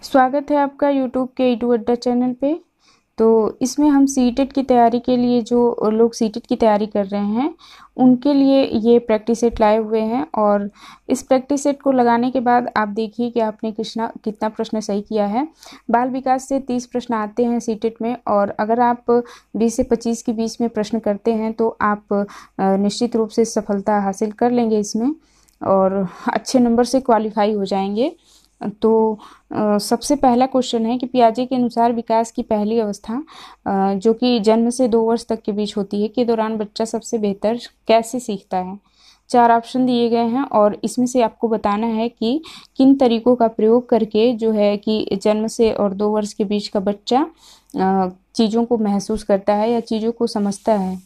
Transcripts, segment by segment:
स्वागत है आपका यूट्यूब के ईटू अड्डा चैनल पे। तो इसमें हम सीटेट की तैयारी के लिए जो लोग सीटेट की तैयारी कर रहे हैं उनके लिए ये प्रैक्टिस सेट लाए हुए हैं। और इस प्रैक्टिस सेट को लगाने के बाद आप देखिए कि आपने कितना प्रश्न सही किया है। बाल विकास से 30 प्रश्न आते हैं सीटेट में, और अगर आप 20 से 25 के बीच में प्रश्न करते हैं तो आप निश्चित रूप से सफलता हासिल कर लेंगे इसमें और अच्छे नंबर से क्वालिफाई हो जाएंगे। तो सबसे पहला क्वेश्चन है कि पियाजे के अनुसार विकास की पहली अवस्था जो कि जन्म से 2 वर्ष तक के बीच होती है के दौरान बच्चा सबसे बेहतर कैसे सीखता है। 4 ऑप्शन दिए गए हैं और इसमें से आपको बताना है कि किन तरीकों का प्रयोग करके जो है कि जन्म से और 2 वर्ष के बीच का बच्चा चीज़ों को महसूस करता है या चीज़ों को समझता है।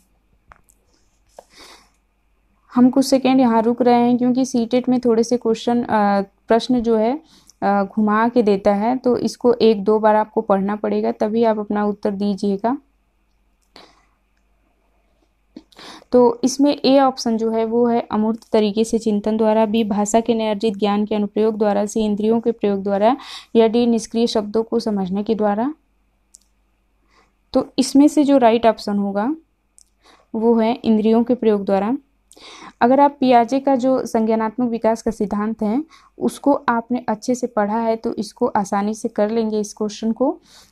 हम कुछ सेकेंड यहाँ रुक रहे हैं क्योंकि सीटेट में थोड़े से प्रश्न जो है घुमा के देता है, तो इसको 1-2 बार आपको पढ़ना पड़ेगा तभी आप अपना उत्तर दीजिएगा। तो इसमें ए ऑप्शन जो है वो है अमूर्त तरीके से चिंतन द्वारा, बी भाषा के नए अर्जित ज्ञान के अनुप्रयोग द्वारा, सी इंद्रियों के प्रयोग द्वारा, या डी निष्क्रिय शब्दों को समझने के द्वारा। तो इसमें से जो राइट ऑप्शन होगा वो है इंद्रियों के प्रयोग द्वारा। अगर आप पियाजे का जो संज्ञानात्मक विकास का सिद्धांत है उसको आपने अच्छे से पढ़ा है तो इसको आसानी से कर लेंगे इस क्वेश्चन को,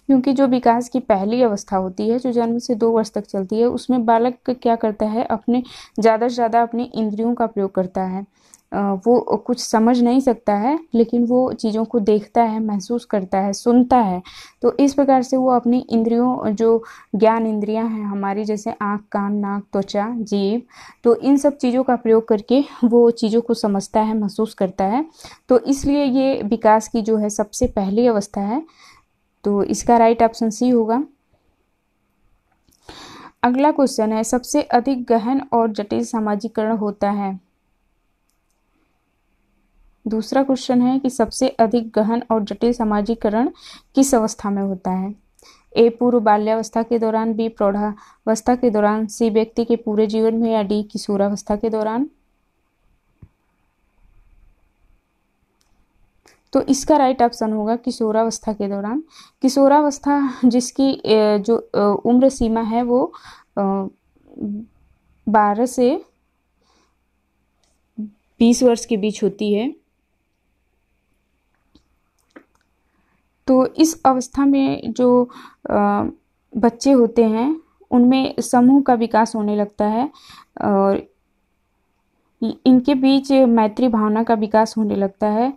क्योंकि जो विकास की पहली अवस्था होती है जो जन्म से 2 वर्ष तक चलती है उसमें बालक क्या करता है, अपने ज़्यादा से ज़्यादा अपनी इंद्रियों का प्रयोग करता है। वो कुछ समझ नहीं सकता है लेकिन वो चीज़ों को देखता है, महसूस करता है, सुनता है। तो इस प्रकार से वो अपनी इंद्रियों जो ज्ञान इंद्रियां हैं हमारी, जैसे आँख, कान, नाक, त्वचा, जीभ, तो इन सब चीज़ों का प्रयोग करके वो चीज़ों को समझता है, महसूस करता है। तो इसलिए ये विकास की जो है सबसे पहली अवस्था है। तो इसका राइट ऑप्शन सी होगा। अगला क्वेश्चन है सबसे अधिक गहन और जटिल सामाजिकरण होता है। दूसरा क्वेश्चन है कि सबसे अधिक गहन और जटिल सामाजिकरण किस अवस्था में होता है। ए पूर्व बाल्यावस्था के दौरान, बी प्रौढ़ावस्था के दौरान, सी व्यक्ति के पूरे जीवन में, या डी किशोरावस्था के दौरान। तो इसका राइट ऑप्शन होगा किशोरावस्था के दौरान। किशोरावस्था जिसकी जो उम्र सीमा है वो 12 से 20 वर्ष के बीच होती है। तो इस अवस्था में जो बच्चे होते हैं उनमें समूह का विकास होने लगता है और इनके बीच मैत्री भावना का विकास होने लगता है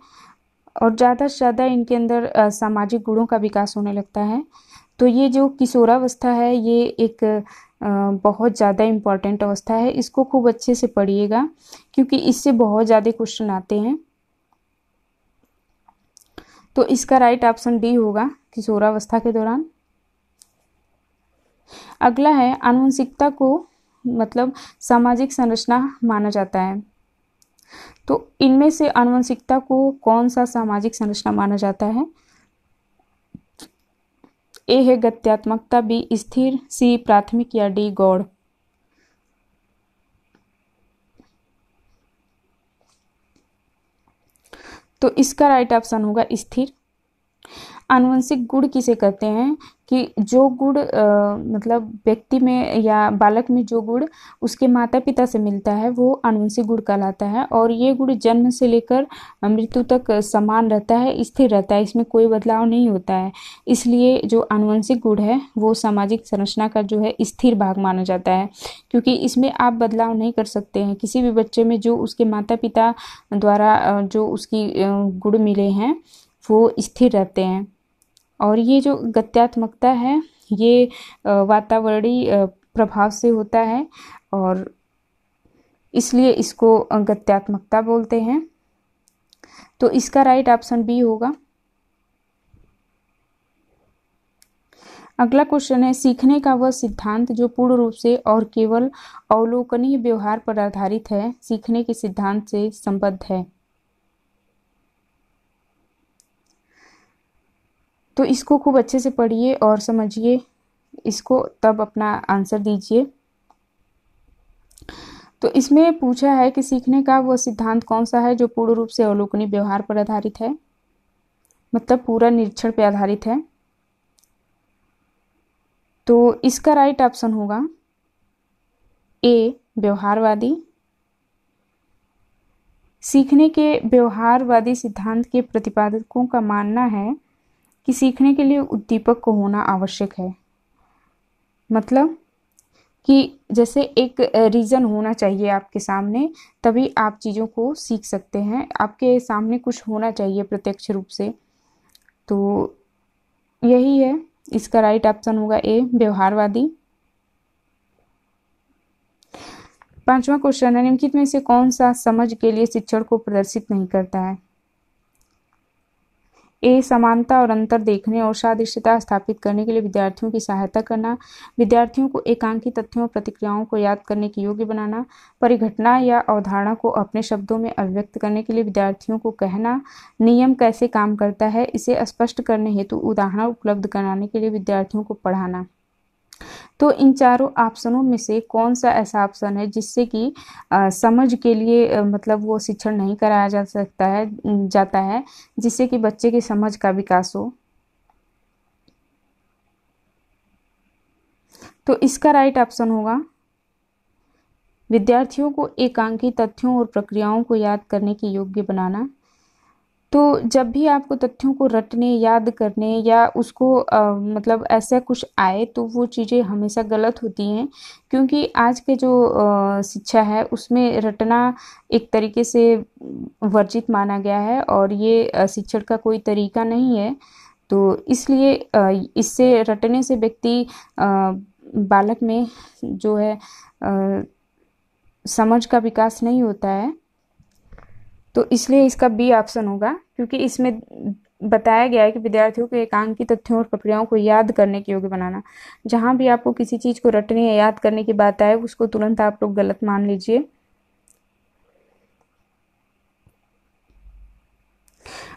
और ज़्यादा से ज़्यादा इनके अंदर सामाजिक गुणों का विकास होने लगता है। तो ये जो किशोरावस्था है ये एक बहुत ज़्यादा इम्पॉर्टेंट अवस्था है, इसको खूब अच्छे से पढ़िएगा क्योंकि इससे बहुत ज़्यादा क्वेश्चन आते हैं। तो इसका राइट ऑप्शन डी होगा किशोरावस्था के दौरान। अगला है आनुवंशिकता को मतलब सामाजिक संरचना माना जाता है। तो इनमें से आनुवंशिकता को कौन सा सामाजिक संरचना माना जाता है। ए है गत्यात्मकता, बी स्थिर, सी प्राथमिक, या डी गौड़। तो इसका राइट ऑप्शन होगा स्थिर। आनुवंशिक गुण किसे कहते हैं कि जो गुण मतलब व्यक्ति में या बालक में जो गुण उसके माता पिता से मिलता है वो आनुवंशिक गुण कहलाता है और ये गुण जन्म से लेकर मृत्यु तक समान रहता है, स्थिर रहता है, इसमें कोई बदलाव नहीं होता है। इसलिए जो आनुवंशिक गुण है वो सामाजिक संरचना का जो है स्थिर भाग माना जाता है, क्योंकि इसमें आप बदलाव नहीं कर सकते हैं। किसी भी बच्चे में जो उसके माता पिता द्वारा जो उसकी गुण मिले हैं वो स्थिर रहते हैं। और ये जो गत्यात्मकता है ये वातावरणीय प्रभाव से होता है और इसलिए इसको गत्यात्मकता बोलते हैं। तो इसका राइट ऑप्शन बी होगा। अगला क्वेश्चन है सीखने का वह सिद्धांत जो पूर्ण रूप से और केवल अवलोकनीय व्यवहार पर आधारित है सीखने के सिद्धांत से संबद्ध है। तो इसको खूब अच्छे से पढ़िए और समझिए इसको, तब अपना आंसर दीजिए। तो इसमें पूछा है कि सीखने का वह सिद्धांत कौन सा है जो पूर्ण रूप से अवलोकनीय व्यवहार पर आधारित है। मतलब पूरा निरीक्षण पे आधारित है। तो इसका राइट ऑप्शन होगा ए, व्यवहारवादी। सीखने के व्यवहारवादी सिद्धांत के प्रतिपादकों का मानना है कि सीखने के लिए उद्दीपक को होना आवश्यक है। मतलब कि जैसे एक रीज़न होना चाहिए आपके सामने, तभी आप चीज़ों को सीख सकते हैं। आपके सामने कुछ होना चाहिए प्रत्यक्ष रूप से। तो यही है, इसका राइट ऑप्शन होगा ए, व्यवहारवादी। 5वां क्वेश्चन है, निम्नलिखित में से कौन सा समझ के लिए शिक्षण को प्रदर्शित नहीं करता है? ए, समानता और अंतर देखने और सादृश्यता स्थापित करने के लिए विद्यार्थियों की सहायता करना, विद्यार्थियों को एकांकी तथ्यों और प्रतिक्रियाओं को याद करने के योग्य बनाना, परिघटना या अवधारणा को अपने शब्दों में अभिव्यक्त करने के लिए विद्यार्थियों को कहना, नियम कैसे काम करता है इसे स्पष्ट करने हेतु उदाहरण उपलब्ध कराने के लिए विद्यार्थियों को पढ़ाना। तो इन चारों ऑप्शनों में से कौन सा ऐसा ऑप्शन है जिससे कि समझ के लिए मतलब वो शिक्षण नहीं कराया जाता है जिससे कि बच्चे की समझ का विकास हो? तो इसका राइट ऑप्शन होगा विद्यार्थियों को एकांकी तथ्यों और प्रक्रियाओं को याद करने के योग्य बनाना। तो जब भी आपको तथ्यों को रटने, याद करने या उसको मतलब ऐसा कुछ आए तो वो चीज़ें हमेशा गलत होती हैं, क्योंकि आज के जो शिक्षा है उसमें रटना एक तरीके से वर्जित माना गया है और ये शिक्षण का कोई तरीका नहीं है। तो इसलिए इससे रटने से व्यक्ति बालक में जो है समझ का विकास नहीं होता है। तो इसलिए इसका बी ऑप्शन होगा, क्योंकि इसमें बताया गया है कि विद्यार्थियों को एकांकी तथ्यों और प्रक्रियाओं को याद करने के योग्य बनाना। जहां भी आपको किसी चीज़ को रटने या याद करने की बात आए उसको तुरंत आप लोग गलत मान लीजिए।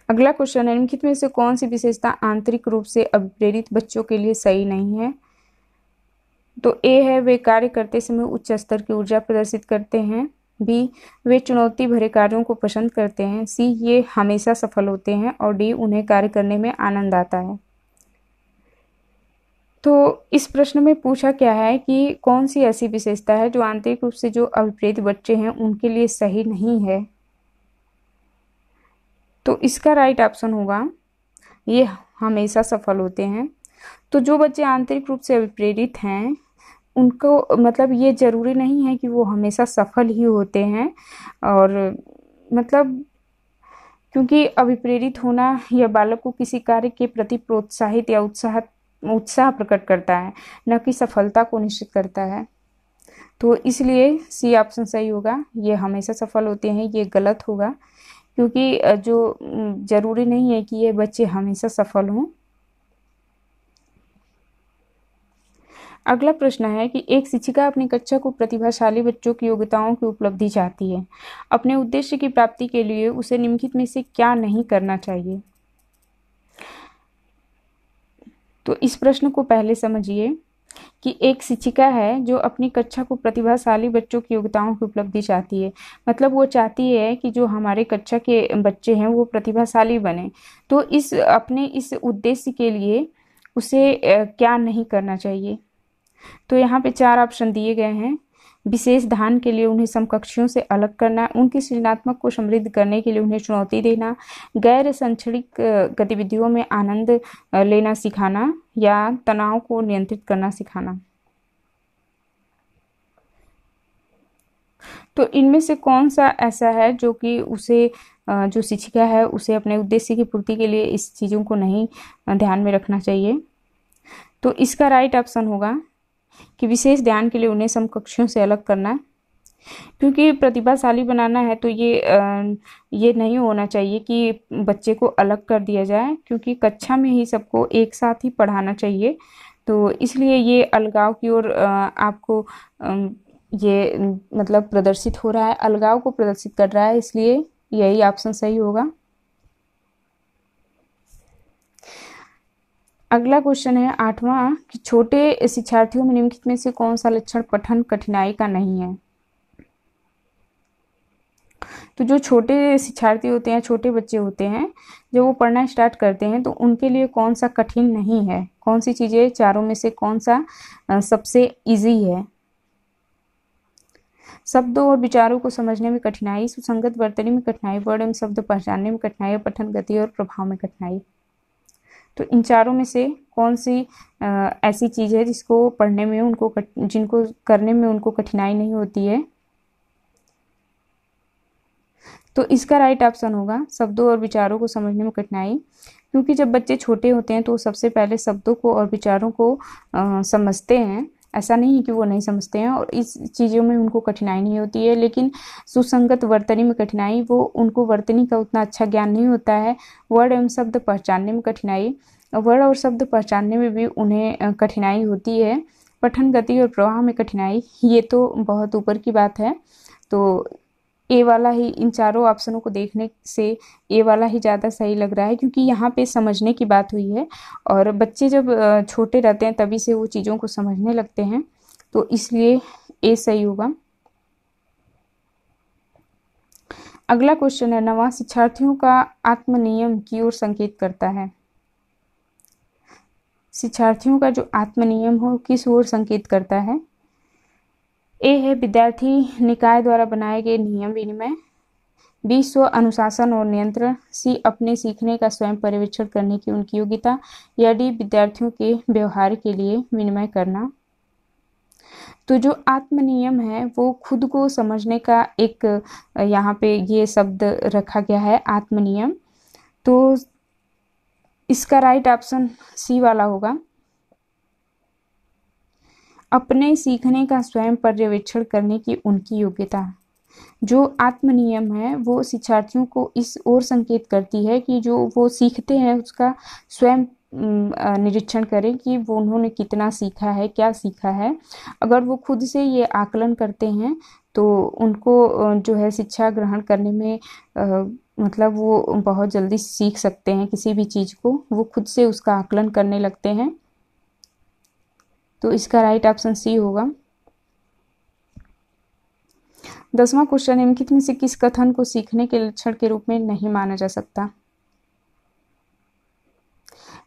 अगला क्वेश्चन है, निम्नलिखित में से कौन सी विशेषता आंतरिक रूप से अभिप्रेरित बच्चों के लिए सही नहीं है? तो ए है, वे कार्य करते समय उच्च स्तर की ऊर्जा प्रदर्शित करते हैं। बी, वे चुनौती भरे कार्यों को पसंद करते हैं। सी, ये हमेशा सफल होते हैं। और डी, उन्हें कार्य करने में आनंद आता है। तो इस प्रश्न में पूछा क्या है कि कौन सी ऐसी विशेषता है जो आंतरिक रूप से जो अभिप्रेरित बच्चे हैं उनके लिए सही नहीं है? तो इसका राइट ऑप्शन होगा ये हमेशा सफल होते हैं। तो जो बच्चे आंतरिक रूप से अभिप्रेरित हैं उनको मतलब ये जरूरी नहीं है कि वो हमेशा सफल ही होते हैं। और मतलब क्योंकि अभिप्रेरित होना यह बालक को किसी कार्य के प्रति प्रोत्साहित या उत्साह प्रकट करता है, न कि सफलता को निश्चित करता है। तो इसलिए सी ऑप्शन सही होगा, ये हमेशा सफल होते हैं, ये गलत होगा, क्योंकि जो जरूरी नहीं है कि ये बच्चे हमेशा सफल हों। अगला प्रश्न है कि एक शिक्षिका अपनी कक्षा को प्रतिभाशाली बच्चों की योग्यताओं की उपलब्धि चाहती है। अपने उद्देश्य की प्राप्ति के लिए उसे निम्नलिखित में से क्या नहीं करना चाहिए? तो इस प्रश्न को पहले समझिए कि एक शिक्षिका है जो अपनी कक्षा को प्रतिभाशाली बच्चों की योग्यताओं की उपलब्धि चाहती है। मतलब वो चाहती है कि जो हमारे कक्षा के बच्चे हैं वो प्रतिभाशाली बने। तो अपने इस उद्देश्य के लिए उसे क्या नहीं करना चाहिए? तो यहाँ पे 4 ऑप्शन दिए गए हैं। विशेष ध्यान के लिए उन्हें समकक्षियों से अलग करना, उनकी सृजनात्मक को समृद्ध करने के लिए उन्हें चुनौती देना, गैर शैक्षणिक गतिविधियों में आनंद लेना सिखाना, या तनाव को नियंत्रित करना सिखाना। तो इनमें से कौन सा ऐसा है जो कि उसे जो शिक्षिका है उसे अपने उद्देश्य की पूर्ति के लिए इस चीज़ों को नहीं ध्यान में रखना चाहिए? तो इसका राइट ऑप्शन होगा कि विशेष ध्यान के लिए उन्हें समकक्षियों से अलग करना, क्योंकि प्रतिभाशाली बनाना है तो ये नहीं होना चाहिए कि बच्चे को अलग कर दिया जाए, क्योंकि कक्षा में ही सबको एक साथ ही पढ़ाना चाहिए। तो इसलिए ये अलगाव की ओर आपको ये मतलब प्रदर्शित हो रहा है, अलगाव को प्रदर्शित कर रहा है, इसलिए यही ऑप्शन सही होगा। अगला क्वेश्चन है 8वां कि छोटे शिक्षार्थियों में निम्नलिखित में से कौन सा लक्षण पठन कठिनाई का नहीं है? तो जो छोटे शिक्षार्थी होते हैं, छोटे बच्चे होते हैं, जब वो पढ़ना स्टार्ट करते हैं तो उनके लिए कौन सा कठिन नहीं है, कौन सी चीज़ें चारों में से कौन सा सबसे इजी है। शब्दों और विचारों को समझने में कठिनाई, सुसंगत वर्तनी में कठिनाई, वर्ण एवं शब्द पहचानने में कठिनाई, पठन गति और प्रभाव में कठिनाई। तो इन चारों में से कौन सी ऐसी चीज़ है जिसको पढ़ने में उनको जिनको करने में उनको कठिनाई नहीं होती है। तो इसका राइट ऑप्शन होगा शब्दों और विचारों को समझने में कठिनाई, क्योंकि जब बच्चे छोटे होते हैं तो सबसे पहले शब्दों को और विचारों को समझते हैं। ऐसा नहीं है कि वो नहीं समझते हैं और इस चीज़ों में उनको कठिनाई नहीं होती है, लेकिन सुसंगत वर्तनी में कठिनाई, वो उनको वर्तनी का उतना अच्छा ज्ञान नहीं होता है। वर्ड एवं शब्द पहचानने में कठिनाई, वर्ड और शब्द पहचानने में भी उन्हें कठिनाई होती है। पठन गति और प्रवाह में कठिनाई, ये तो बहुत ऊपर की बात है। तो ए वाला ही, इन चारों ऑप्शनों को देखने से ए वाला ही ज़्यादा सही लग रहा है, क्योंकि यहाँ पे समझने की बात हुई है और बच्चे जब छोटे रहते हैं तभी से वो चीज़ों को समझने लगते हैं, तो इसलिए ए सही होगा। अगला क्वेश्चन है, नवा शिक्षार्थियों का आत्मनियम की ओर संकेत करता है। शिक्षार्थियों का जो आत्मनियम हो किस ओर संकेत करता है। ए है विद्यार्थी निकाय द्वारा बनाए गए नियम विनिमय, बी स्व अनुशासन और नियंत्रण, सी अपने सीखने का स्वयं पर्यवेक्षण करने की उनकी योग्यता, या डी विद्यार्थियों के व्यवहार के लिए विनिमय करना। तो जो आत्मनियम है वो खुद को समझने का एक यहाँ पे ये शब्द रखा गया है, आत्मनियम। तो इसका राइट ऑप्शन सी वाला होगा, अपने सीखने का स्वयं पर्यवेक्षण करने की उनकी योग्यता। जो आत्मनियम है वो शिक्षार्थियों को इस ओर संकेत करती है कि जो वो सीखते हैं उसका स्वयं निरीक्षण करें कि वो उन्होंने कितना सीखा है, क्या सीखा है। अगर वो खुद से ये आकलन करते हैं तो उनको जो है शिक्षा ग्रहण करने में मतलब वो बहुत जल्दी सीख सकते हैं किसी भी चीज़ को, वो खुद से उसका आकलन करने लगते हैं। तो इसका राइट ऑप्शन सी होगा। 10वां क्वेश्चन, निम्नलिखित में से किस कथन को सीखने के लक्षण के रूप में नहीं माना जा सकता।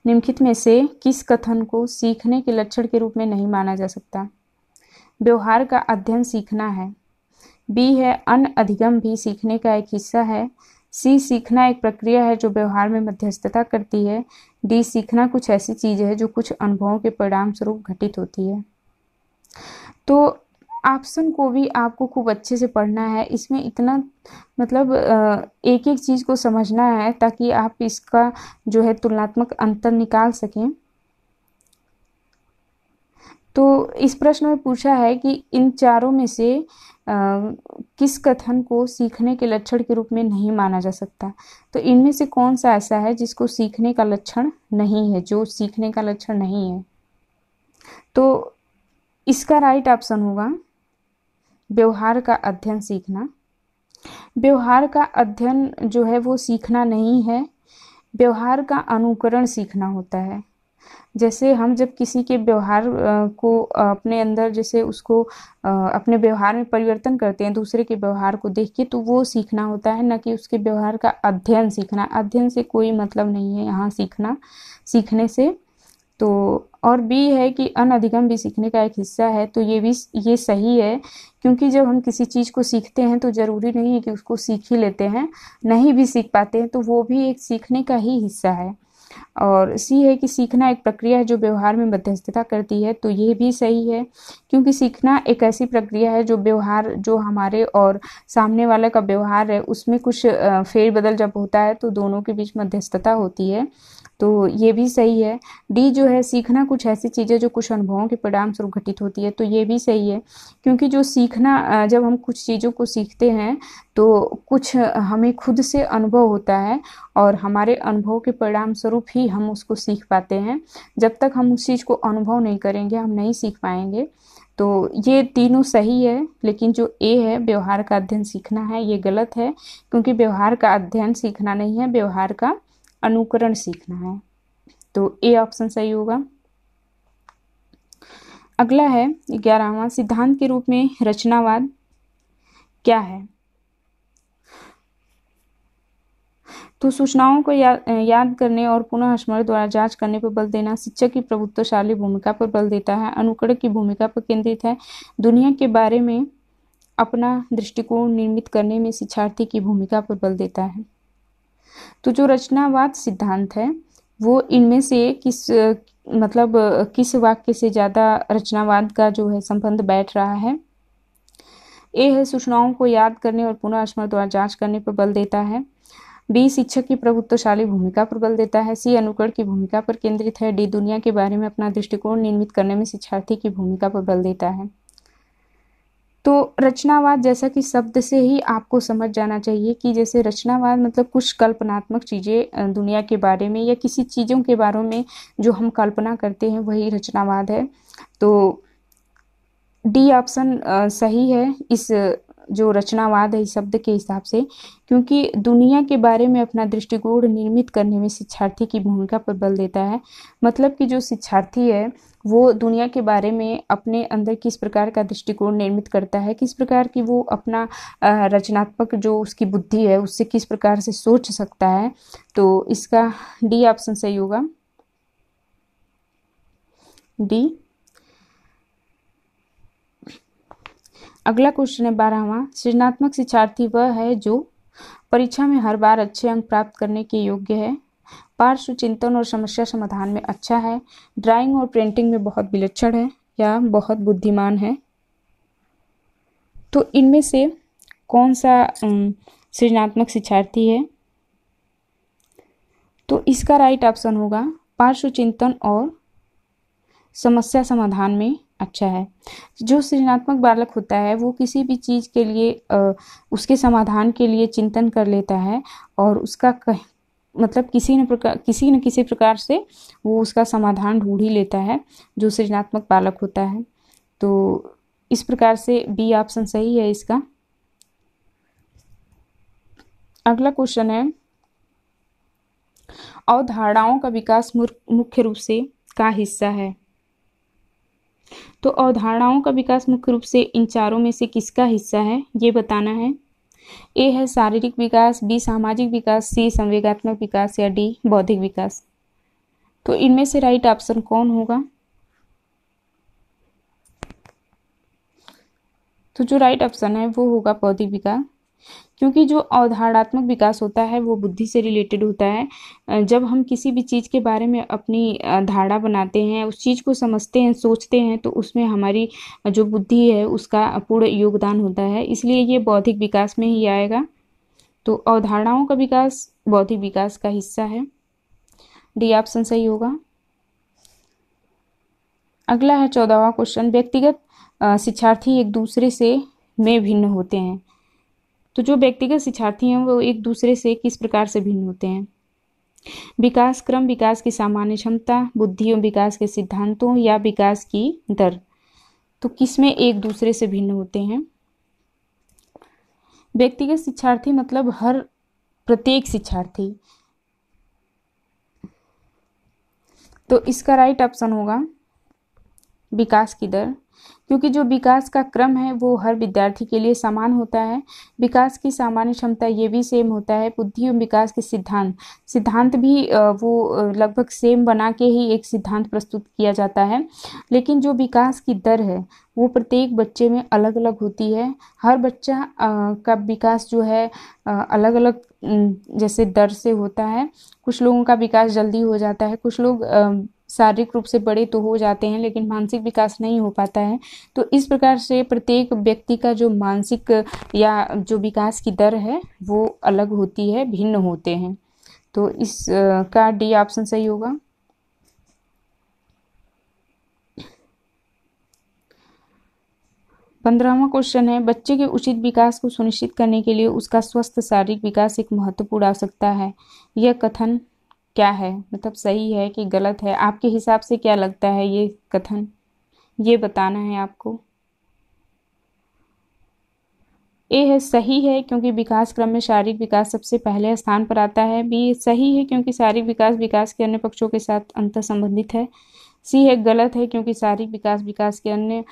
निम्नलिखित में से किस कथन को सीखने के लक्षण के रूप में नहीं माना जा सकता। व्यवहार का अध्ययन सीखना है, बी है अन अधिगम भी सीखने का एक हिस्सा है, सी सीखना एक प्रक्रिया है जो व्यवहार में मध्यस्थता करती है, डी सीखना कुछ ऐसी चीज है जो कुछ अनुभवों के परिणाम स्वरूप घटित होती है। तो ऑप्शन को भी आपको खूब अच्छे से पढ़ना है, इसमें इतना मतलब एक एक चीज़ को समझना है ताकि आप इसका जो है तुलनात्मक अंतर निकाल सकें। तो इस प्रश्न में पूछा है कि इन चारों में से किस कथन को सीखने के लक्षण के रूप में नहीं माना जा सकता। तो इनमें से कौन सा ऐसा है जिसको सीखने का लक्षण नहीं है, जो सीखने का लक्षण नहीं है। तो इसका राइट ऑप्शन होगा व्यवहार का अध्ययन सीखना। व्यवहार का अध्ययन जो है वो सीखना नहीं है, व्यवहार का अनुकरण सीखना होता है। जैसे हम जब किसी के व्यवहार को अपने अंदर जैसे उसको अपने व्यवहार में परिवर्तन करते हैं दूसरे के व्यवहार को देख के, तो वो सीखना होता है, न कि उसके व्यवहार का अध्ययन सीखना। अध्ययन से कोई मतलब नहीं है यहाँ सीखने से। तो और बी है कि अनधिगम भी सीखने का एक हिस्सा है, तो ये सही है, क्योंकि जब हम किसी चीज़ को सीखते हैं तो ज़रूरी नहीं है कि उसको सीख ही लेते हैं, नहीं भी सीख पाते हैं तो वो भी एक सीखने का ही हिस्सा है। और सी है कि सीखना एक प्रक्रिया है जो व्यवहार में मध्यस्थता करती है, तो ये भी सही है, क्योंकि सीखना एक ऐसी प्रक्रिया है जो व्यवहार जो हमारे और सामने वाले का व्यवहार है उसमें कुछ फेरबदल जब होता है तो दोनों के बीच मध्यस्थता होती है, तो ये भी सही है। डी जो है सीखना कुछ ऐसी चीज़ें जो कुछ अनुभवों के परिणाम स्वरूप घटित होती है, तो ये भी सही है, क्योंकि जो सीखना जब हम कुछ चीज़ों को सीखते हैं तो कुछ हमें खुद से अनुभव होता है और हमारे अनुभव के परिणाम स्वरूप ही हम उसको सीख पाते हैं। जब तक हम उस चीज़ को अनुभव नहीं करेंगे हम नहीं सीख पाएंगे। तो ये तीनों सही है, लेकिन जो ए है व्यवहार का अध्ययन सीखना है ये गलत है, क्योंकि व्यवहार का अध्ययन सीखना नहीं है, व्यवहार का अनुकरण सीखना है। तो ए ऑप्शन सही होगा। अगला है 11वां, सिद्धांत के रूप में रचनावाद क्या है। तो सूचनाओं को याद करने और पुनः स्मरण द्वारा जांच करने पर बल देना शिक्षक की प्रभुत्वशाली भूमिका पर बल देता है। अनुकरण की भूमिका पर केंद्रित है। दुनिया के बारे में अपना दृष्टिकोण निर्मित करने में शिक्षार्थी की भूमिका पर बल देता है। तो जो रचनावाद सिद्धांत है वो इनमें से किस वाक्य से ज़्यादा रचनावाद का जो है संबंध बैठ रहा है। ए है सूचनाओं को याद करने और पुनः स्मरण द्वारा जांच करने पर बल देता है। बी शिक्षक की प्रभुत्वशाली भूमिका पर बल देता है। सी अनुकरण की भूमिका पर केंद्रित है। डी दुनिया के बारे में अपना दृष्टिकोण निर्मित करने में शिक्षार्थी की भूमिका पर बल देता है। तो रचनावाद जैसा कि शब्द से ही आपको समझ जाना चाहिए कि जैसे रचनावाद मतलब कुछ कल्पनात्मक चीज़ें दुनिया के बारे में या किसी चीज़ों के बारे में जो हम कल्पना करते हैं वही रचनावाद है। तो डी ऑप्शन सही है इस जो रचनावाद है इस शब्द के हिसाब से, क्योंकि दुनिया के बारे में अपना दृष्टिकोण निर्मित करने में शिक्षार्थी की भूमिका पर बल देता है। मतलब कि जो शिक्षार्थी है वो दुनिया के बारे में अपने अंदर किस प्रकार का दृष्टिकोण निर्मित करता है, किस प्रकार की वो अपना रचनात्मक जो उसकी बुद्धि है उससे किस प्रकार से सोच सकता है। तो इसका डी ऑप्शन सही होगा, डी। अगला क्वेश्चन है 12वां। सृजनात्मक शिक्षार्थी वह है जो परीक्षा में हर बार अच्छे अंक प्राप्त करने के योग्य है, पार्श्व चिंतन और समस्या समाधान में अच्छा है, ड्राइंग और पेंटिंग में बहुत विलक्षण है या बहुत बुद्धिमान है। तो इनमें से कौन सा सृजनात्मक शिक्षार्थी है? तो इसका राइट ऑप्शन होगा पार्श्व चिंतन और समस्या समाधान में अच्छा है। जो सृजनात्मक बालक होता है वो किसी भी चीज़ के लिए उसके समाधान के लिए चिंतन कर लेता है और उसका मतलब किसी न किसी प्रकार से वो उसका समाधान ढूंढ ही लेता है जो सृजनात्मक बालक होता है। तो इस प्रकार से बी ऑप्शन सही है इसका। अगला क्वेश्चन है अवधारणाओं का विकास मुख्य रूप से का हिस्सा है। तो अवधारणाओं का विकास मुख्य रूप से इन चारों में से किसका हिस्सा है ये बताना है। ए है शारीरिक विकास, बी सामाजिक विकास, सी संवेगात्मक विकास या डी बौद्धिक विकास। तो इनमें से राइट ऑप्शन कौन होगा? तो जो राइट ऑप्शन है वो होगा बौद्धिक विकास, क्योंकि जो अवधारणात्मक विकास होता है वो बुद्धि से रिलेटेड होता है। जब हम किसी भी चीज़ के बारे में अपनी धारणा बनाते हैं, उस चीज़ को समझते हैं, सोचते हैं, तो उसमें हमारी जो बुद्धि है उसका पूर्ण योगदान होता है, इसलिए ये बौद्धिक विकास में ही आएगा। तो अवधारणाओं का विकास बौद्धिक विकास का हिस्सा है, डी ऑप्शन सही होगा। अगला है 14वां क्वेश्चन। व्यक्तिगत शिक्षार्थी एक दूसरे से में भिन्न होते हैं। तो जो व्यक्तिगत शिक्षार्थी हैं वो एक दूसरे से किस प्रकार से भिन्न होते हैं? विकास क्रम, विकास की सामान्य क्षमता, बुद्धि एवं विकास के सिद्धांतों या विकास की दर। तो किसमें एक दूसरे से भिन्न होते हैं? व्यक्तिगत शिक्षार्थी मतलब प्रत्येक शिक्षार्थी। तो इसका राइट ऑप्शन होगा विकास की दर, क्योंकि जो विकास का क्रम है वो हर विद्यार्थी के लिए समान होता है। विकास की सामान्य क्षमता ये भी सेम होता है। बुद्धि एवं विकास के सिद्धांत भी वो लगभग सेम बना के ही एक सिद्धांत प्रस्तुत किया जाता है। लेकिन जो विकास की दर है वो प्रत्येक बच्चे में अलग अलग होती है। हर बच्चा का विकास जो है अलग अलग जैसे दर से होता है। कुछ लोगों का विकास जल्दी हो जाता है, कुछ लोग शारीरिक रूप से बड़े तो हो जाते हैं लेकिन मानसिक विकास नहीं हो पाता है। तो इस प्रकार से प्रत्येक व्यक्ति का जो मानसिक या जो विकास की दर है वो अलग होती है, भिन्न होते हैं। तो इस का डी ऑप्शन सही होगा। पंद्रहवां क्वेश्चन है बच्चे के उचित विकास को सुनिश्चित करने के लिए उसका स्वस्थ शारीरिक विकास एक महत्वपूर्ण आवश्यकता है। यह कथन क्या है? मतलब सही है कि गलत है? आपके हिसाब से क्या लगता है ये कथन? ये बताना है आपको। ए है सही है क्योंकि विकास क्रम में शारीरिक विकास सबसे पहले स्थान पर आता है। बी सही है क्योंकि शारीरिक विकास के अन्य पक्षों के साथ अंतर संबंधित है। सी है गलत है क्योंकि शारीरिक विकास के अन्य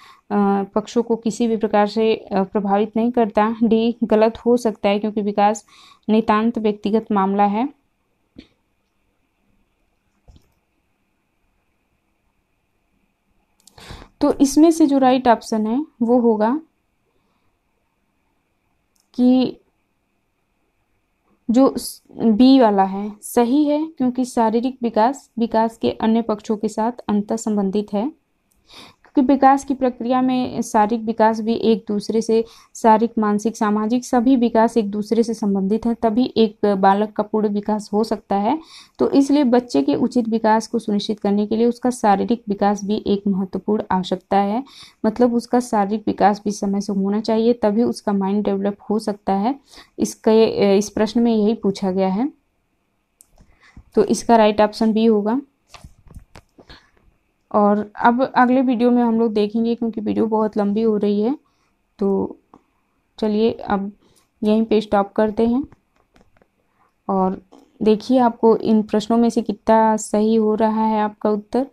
पक्षों को किसी भी प्रकार से प्रभावित नहीं करता। डी गलत हो सकता है क्योंकि विकास नितांत व्यक्तिगत मामला है। तो इसमें से जो राइट ऑप्शन है वो होगा कि जो बी वाला है सही है, क्योंकि शारीरिक विकास विकास के अन्य पक्षों के साथ अंतः संबंधित है। क्योंकि विकास की प्रक्रिया में शारीरिक विकास भी एक दूसरे से, शारीरिक मानसिक सामाजिक सभी विकास एक दूसरे से संबंधित है, तभी एक बालक का पूर्ण विकास हो सकता है। तो इसलिए बच्चे के उचित विकास को सुनिश्चित करने के लिए उसका शारीरिक विकास भी एक महत्वपूर्ण आवश्यकता है। मतलब उसका शारीरिक विकास भी समय से होना चाहिए, तभी उसका माइंड डेवलप हो सकता है। इस प्रश्न में यही पूछा गया है, तो इसका राइट ऑप्शन बी होगा। और अब अगले वीडियो में हम लोग देखेंगे, क्योंकि वीडियो बहुत लंबी हो रही है, तो चलिए अब यहीं पे स्टॉप करते हैं। और देखिए आपको इन प्रश्नों में से कितना सही हो रहा है आपका उत्तर।